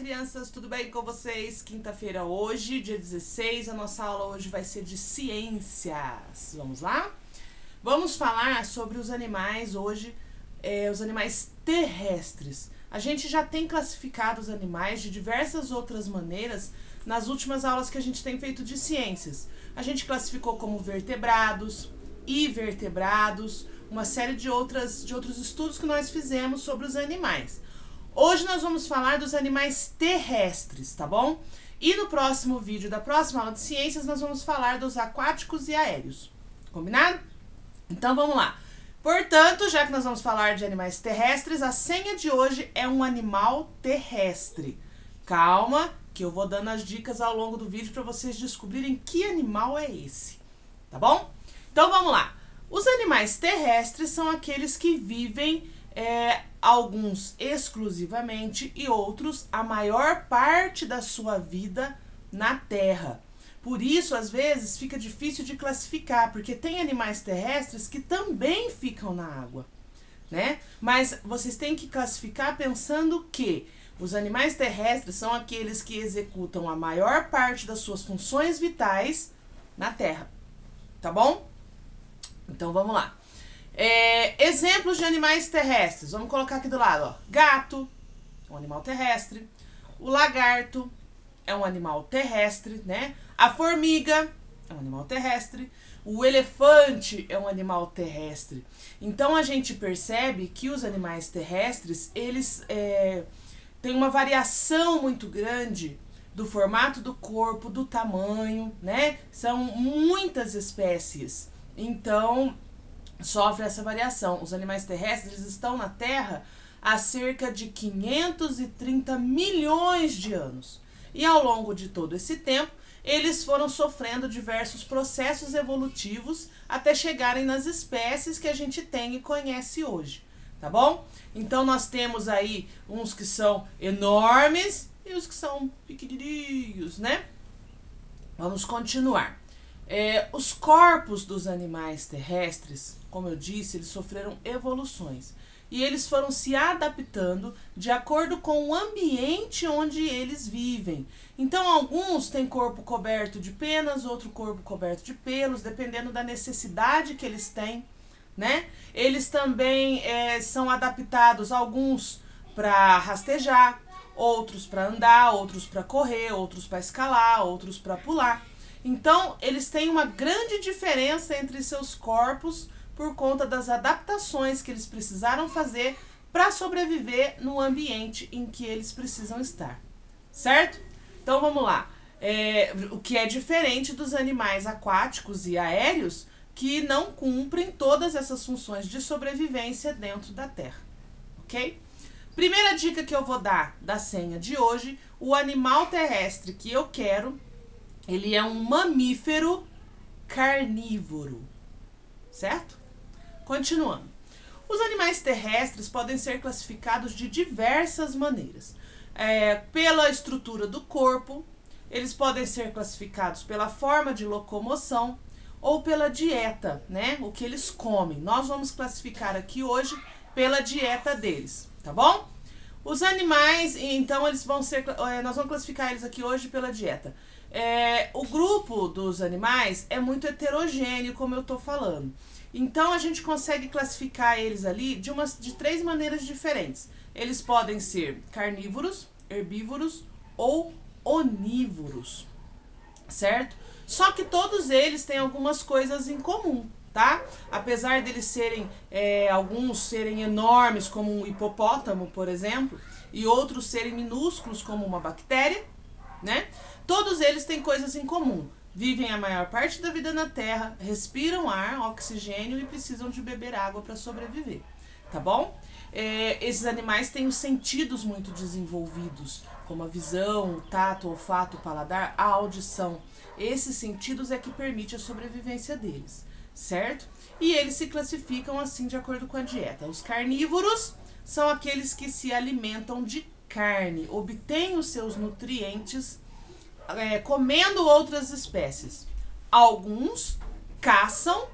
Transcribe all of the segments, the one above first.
crianças, tudo bem com vocês? Quinta-feira hoje, dia 16, a nossa aula hoje vai ser de ciências. Vamos lá? Vamos falar sobre os animais hoje, os animais terrestres. A gente já tem classificado os animais de diversas outras maneiras nas últimas aulas que a gente tem feito de ciências. A gente classificou como vertebrados, invertebrados, uma série de outros estudos que nós fizemos sobre os animais. Hoje nós vamos falar dos animais terrestres, tá bom? E no próximo vídeo da próxima aula de ciências nós vamos falar dos aquáticos e aéreos. Combinado? Então vamos lá. Portanto, já que nós vamos falar de animais terrestres, a senha de hoje é um animal terrestre. Calma, que eu vou dando as dicas ao longo do vídeo para vocês descobrirem que animal é esse, tá bom? Então vamos lá. Os animais terrestres são aqueles que vivem, alguns exclusivamente e outros a maior parte da sua vida na terra. Por isso, às vezes, fica difícil de classificar, porque tem animais terrestres que também ficam na água, né? Mas vocês têm que classificar pensando que os animais terrestres são aqueles que executam a maior parte das suas funções vitais na terra, tá bom? Então, vamos lá. Exemplos de animais terrestres. Vamos colocar aqui do lado, ó. Gato, um animal terrestre. O lagarto é um animal terrestre, né? A formiga é um animal terrestre. O elefante é um animal terrestre. Então, a gente percebe que os animais terrestres, eles têm uma variação muito grande do formato do corpo, do tamanho, né? São muitas espécies. Então, sofre essa variação. Os animais terrestres estão na Terra há cerca de 530 milhões de anos. E ao longo de todo esse tempo, eles foram sofrendo diversos processos evolutivos até chegarem nas espécies que a gente tem e conhece hoje, tá bom? Então, nós temos aí uns que são enormes e os que são pequenininhos, né? Vamos continuar. Os corpos dos animais terrestres, como eu disse, eles sofreram evoluções. E eles foram se adaptando de acordo com o ambiente onde eles vivem. Então, alguns têm corpo coberto de penas, outro corpo coberto de pelos, dependendo da necessidade que eles têm, né? Eles também são adaptados, alguns para rastejar, outros para andar, outros para correr, outros para escalar, outros para pular. Então, eles têm uma grande diferença entre seus corpos por conta das adaptações que eles precisaram fazer para sobreviver no ambiente em que eles precisam estar, certo? Então, vamos lá. O que é diferente dos animais aquáticos e aéreos que não cumprem todas essas funções de sobrevivência dentro da Terra, ok? Primeira dica que eu vou dar da senha de hoje, o animal terrestre que eu quero, ele é um mamífero carnívoro, certo? Continuando. Os animais terrestres podem ser classificados de diversas maneiras. Pela estrutura do corpo, eles podem ser classificados pela forma de locomoção ou pela dieta, né? O que eles comem. Nós vamos classificar aqui hoje pela dieta deles, tá bom? Os animais, então, nós vamos classificar eles aqui hoje pela dieta. O grupo dos animais é muito heterogêneo, como eu tô falando. Então, a gente consegue classificar eles ali de 3 maneiras diferentes. Eles podem ser carnívoros, herbívoros ou onívoros, certo? Só que todos eles têm algumas coisas em comum, tá? Apesar deles serem, alguns serem enormes, como um hipopótamo, por exemplo, e outros serem minúsculos, como uma bactéria, né? Todos eles têm coisas em comum. Vivem a maior parte da vida na Terra, respiram ar, oxigênio e precisam de beber água para sobreviver, tá bom? Esses animais têm os sentidos muito desenvolvidos, como a visão, o tato, o olfato, o paladar, a audição. Esses sentidos é que permite a sobrevivência deles, certo? E eles se classificam assim de acordo com a dieta. Os carnívoros são aqueles que se alimentam de carne, obtêm os seus nutrientes comendo outras espécies. Alguns caçam,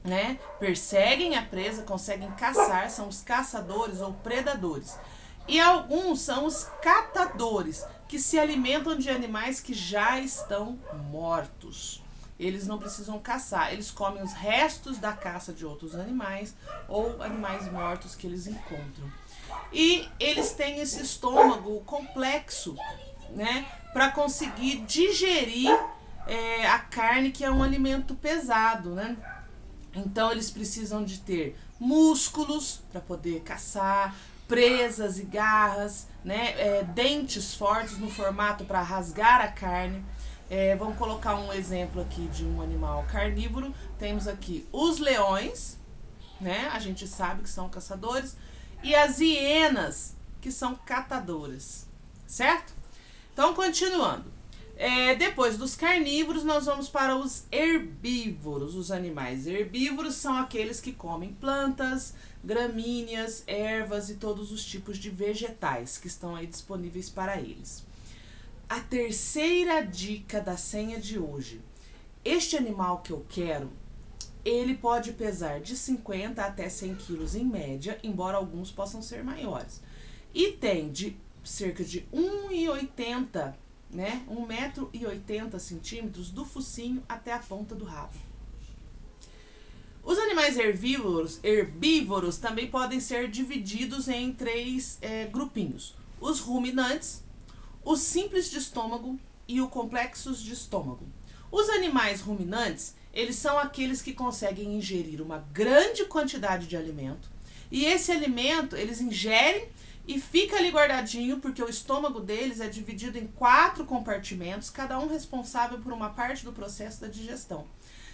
né? Perseguem a presa, conseguem caçar, são os caçadores ou predadores. E alguns são os catadores, que se alimentam de animais que já estão mortos. Eles não precisam caçar, eles comem os restos da caça de outros animais ou animais mortos que eles encontram. E eles têm esse estômago complexo, né, para conseguir digerir a carne, que é um alimento pesado, né? Então eles precisam de ter músculos para poder caçar, presas e garras, né? Dentes fortes no formato para rasgar a carne. Vamos colocar um exemplo aqui de um animal carnívoro. Temos aqui os leões, né? A gente sabe que são caçadores, e as hienas, que são catadoras, certo? Então, continuando. Depois dos carnívoros, nós vamos para os herbívoros. Os animais herbívoros são aqueles que comem plantas, gramíneas, ervas e todos os tipos de vegetais que estão aí disponíveis para eles. A terceira dica da senha de hoje. Este animal que eu quero, ele pode pesar de 50 até 100 quilos em média, embora alguns possam ser maiores. E tem de cerca de 1,80, né? 1,80 m do focinho até a ponta do rabo. Os animais herbívoros também podem ser divididos em três grupinhos. Os ruminantes, os simples de estômago e os complexos de estômago. Os animais ruminantes, eles são aqueles que conseguem ingerir uma grande quantidade de alimento, e esse alimento eles ingerem e fica ali guardadinho, porque o estômago deles é dividido em 4 compartimentos, cada um responsável por uma parte do processo da digestão.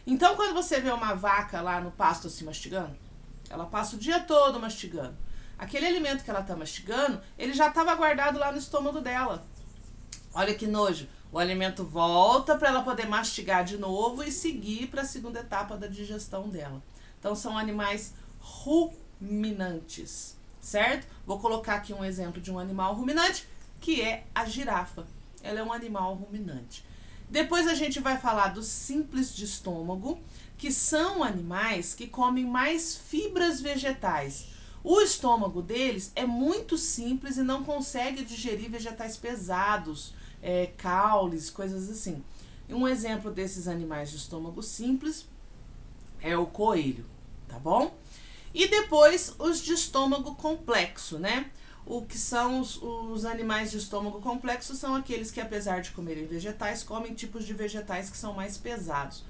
Então, quando você vê uma vaca lá no pasto assim mastigando, ela passa o dia todo mastigando. Aquele alimento que ela está mastigando, ele já estava guardado lá no estômago dela. Olha que nojo. O alimento volta para ela poder mastigar de novo e seguir para a segunda etapa da digestão dela. Então, são animais ruminantes, certo? Vou colocar aqui um exemplo de um animal ruminante, que é a girafa. Ela é um animal ruminante. Depois a gente vai falar dos simples de estômago, que são animais que comem mais fibras vegetais. O estômago deles é muito simples e não consegue digerir vegetais pesados, caules, coisas assim. Um exemplo desses animais de estômago simples é o coelho, tá bom? E depois os de estômago complexo, né? O que são os animais de estômago complexo são aqueles que, apesar de comerem vegetais, comem tipos de vegetais que são mais pesados.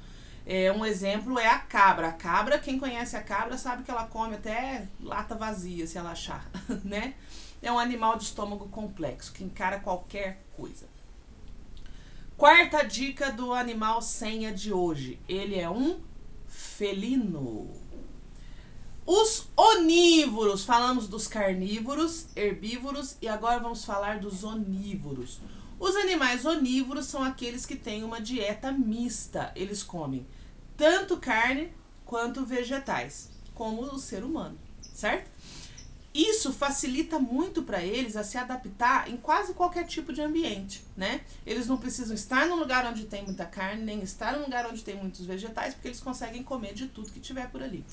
Um exemplo é a cabra. A cabra, quem conhece a cabra sabe que ela come até lata vazia, se ela achar, né? É um animal de estômago complexo, que encara qualquer coisa. Quarta dica do animal senha de hoje. Ele é um felino. Os onívoros, falamos dos carnívoros, herbívoros, e agora vamos falar dos onívoros. Os animais onívoros são aqueles que têm uma dieta mista. Eles comem tanto carne quanto vegetais, como o ser humano, certo? Isso facilita muito para eles a se adaptar em quase qualquer tipo de ambiente, né? Eles não precisam estar num lugar onde tem muita carne, nem estar num lugar onde tem muitos vegetais, porque eles conseguem comer de tudo que tiver por ali.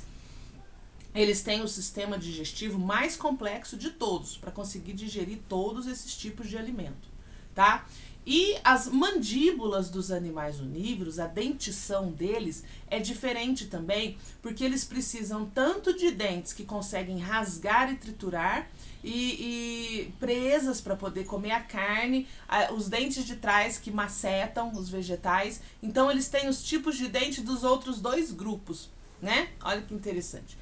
Eles têm o sistema digestivo mais complexo de todos, para conseguir digerir todos esses tipos de alimento, tá? E as mandíbulas dos animais onívoros, a dentição deles é diferente também, porque eles precisam tanto de dentes que conseguem rasgar e triturar, e presas para poder comer a carne, os dentes de trás que macetam os vegetais. Então eles têm os tipos de dente dos outros dois grupos, né? Olha que interessante.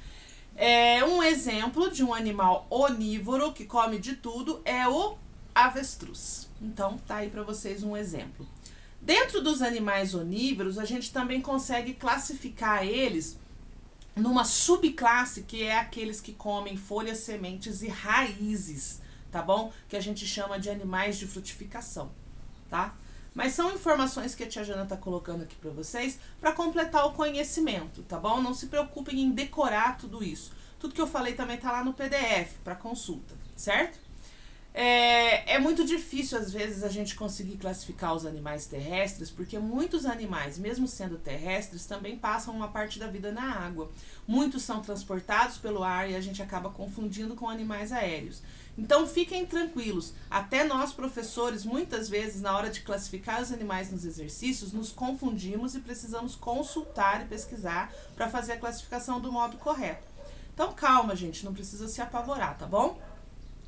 Um exemplo de um animal onívoro que come de tudo é o avestruz. Então, tá aí para vocês um exemplo. Dentro dos animais onívoros, a gente também consegue classificar eles numa subclasse, que é aqueles que comem folhas, sementes e raízes, tá bom? Que a gente chama de animais de frutificação, tá? Mas são informações que a tia Jana tá colocando aqui para vocês para completar o conhecimento, tá bom? Não se preocupem em decorar tudo isso. Tudo que eu falei também tá lá no PDF para consulta, certo? É muito difícil, às vezes, a gente conseguir classificar os animais terrestres, porque muitos animais, mesmo sendo terrestres, também passam uma parte da vida na água. Muitos são transportados pelo ar e a gente acaba confundindo com animais aéreos. Então, fiquem tranquilos. Até nós, professores, muitas vezes, na hora de classificar os animais nos exercícios, nos confundimos e precisamos consultar e pesquisar para fazer a classificação do modo correto. Então, calma, gente, não precisa se apavorar, tá bom?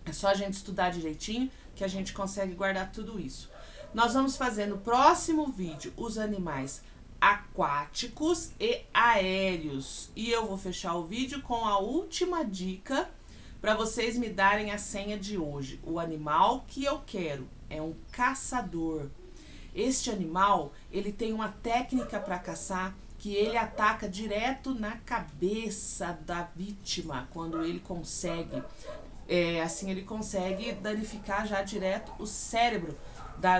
É só a gente estudar direitinho que a gente consegue guardar tudo isso. Nós vamos fazer no próximo vídeo os animais aquáticos e aéreos. E eu vou fechar o vídeo com a última dica para vocês me darem a senha de hoje. O animal que eu quero é um caçador. Este animal, ele tem uma técnica para caçar que ele ataca direto na cabeça da vítima, quando ele consegue. Assim ele consegue danificar já direto o cérebro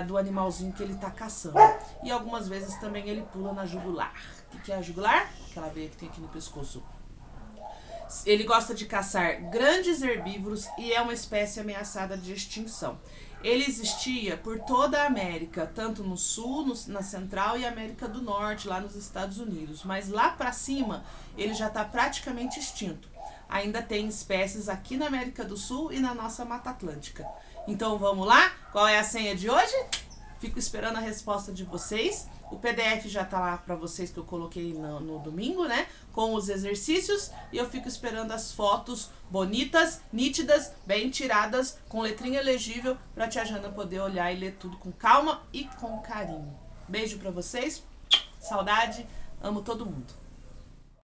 do animalzinho que ele está caçando. E algumas vezes também ele pula na jugular. O que é a jugular? Aquela veia que tem aqui no pescoço. Ele gosta de caçar grandes herbívoros e é uma espécie ameaçada de extinção. Ele existia por toda a América, tanto no sul, na central e América do Norte, lá nos Estados Unidos. Mas lá para cima ele já está praticamente extinto. Ainda tem espécies aqui na América do Sul e na nossa Mata Atlântica. Então vamos lá? Qual é a senha de hoje? Fico esperando a resposta de vocês. O PDF já tá lá para vocês que eu coloquei no domingo, né? Com os exercícios. E eu fico esperando as fotos bonitas, nítidas, bem tiradas, com letrinha legível, para a tia Jana poder olhar e ler tudo com calma e com carinho. Beijo para vocês. Saudade. Amo todo mundo.